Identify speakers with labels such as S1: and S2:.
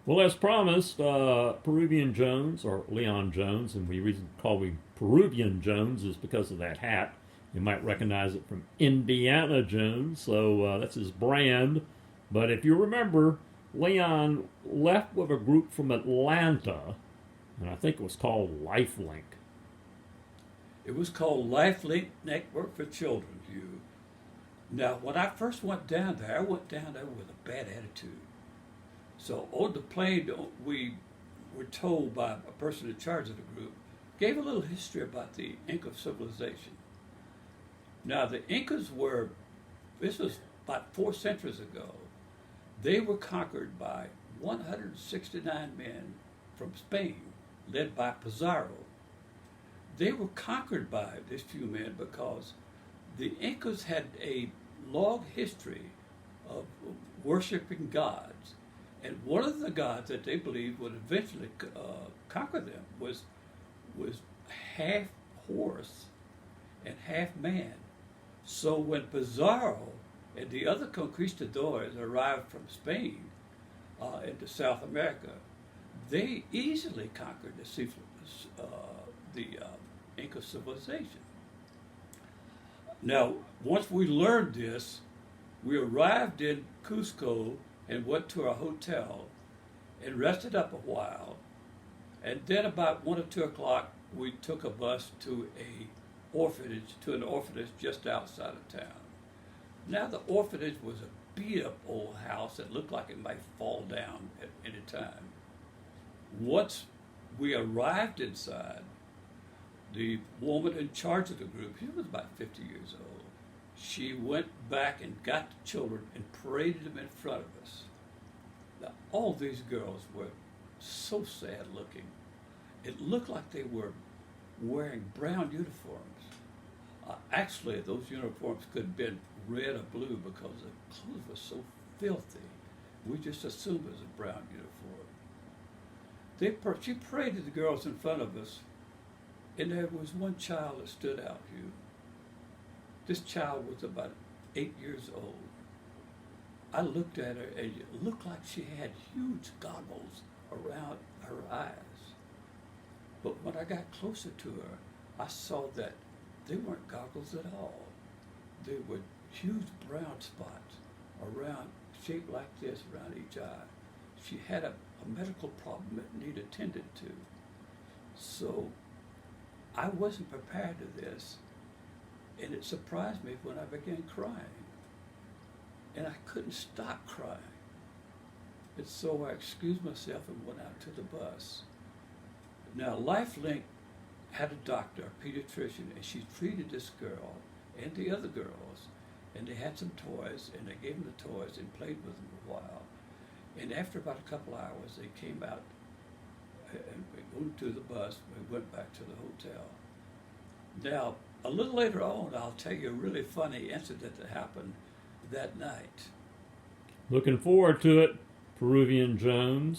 S1: Well, as promised, Peruvian Jones, or Leon Jones, and we reason call him Peruvian Jones is because of that hat. You might recognize it from Indiana Jones, so that's his brand. But if you remember, Leon left with a group from Atlanta, and I think it was called Lifelink.
S2: It was called Lifelink Network for Children, Hugh. Now, when I first went down there, I went down there with a bad attitude. So on the plane, we were told by a person in charge of the group, gave a little history about the Inca civilization. Now, the Incas were, this was about 4 centuries ago, they were conquered by 169 men from Spain, led by Pizarro. They were conquered by these few men because the Incas had a long history of worshiping gods. And one of the gods that they believed would eventually conquer them was half horse and half man. So when Pizarro and the other conquistadors arrived from Spain into South America, they easily conquered the Inca civilization. Now, once we learned this, we arrived in Cusco and went to our hotel and rested up a while. And then about 1 or 2 o'clock, we took a bus to an orphanage just outside of town. Now the orphanage was a beat up old house that looked like it might fall down at any time. Once we arrived inside, the woman in charge of the group, she was about 50 years old, she went back and got the children and paraded them in front of us. Now, all these girls were so sad looking. It looked like they were wearing brown uniforms. Actually, those uniforms could have been red or blue because the clothes were so filthy. We just assumed it was a brown uniform. She paraded the girls in front of us, and there was one child that stood out, Hugh. This child was about 8 years old. I looked at her, and it looked like she had huge goggles around her eyes. But when I got closer to her, I saw that they weren't goggles at all. They were huge brown spots around, shaped like this around each eye. She had a medical problem that needed attended to. So I wasn't prepared to this, and it surprised me when I began crying. And I couldn't stop crying. And so I excused myself and went out to the bus. Now, Lifelink had a doctor, a pediatrician, and she treated this girl and the other girls. And they had some toys, and they gave them the toys and played with them a while. And after about a couple hours, they came out and we went to the bus. We went back to the hotel. Now, a little later on, I'll tell you a really funny incident that happened that night.
S1: Looking forward to it, Peruvian Jones.